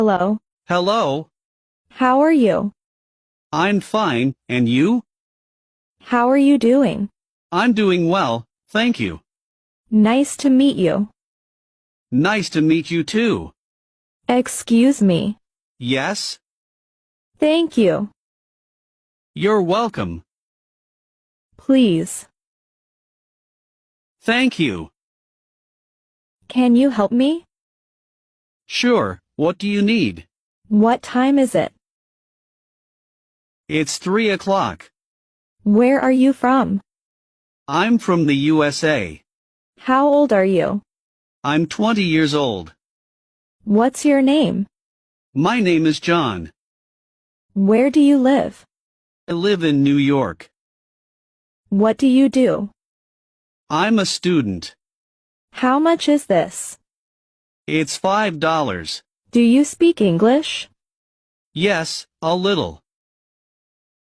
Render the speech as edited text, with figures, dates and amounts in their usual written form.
Hello. Hello, How are you? I'm fine, and you? How are you doing? I'm doing well, thank you. Nice to meet you. Nice to meet you too. Excuse me. Yes? Thank you. You're welcome. Please. Thank you. Can you help me? Sure, what do you need? What time is it? It's 3 o'clock. Where are you from? I'm from the USA. How old are you? I'm 20 years old. What's your name? My name is John. Where do you live? I live in New York. What do you do? I'm a student. How much is this? It's $5. Do you speak English? Yes, a little.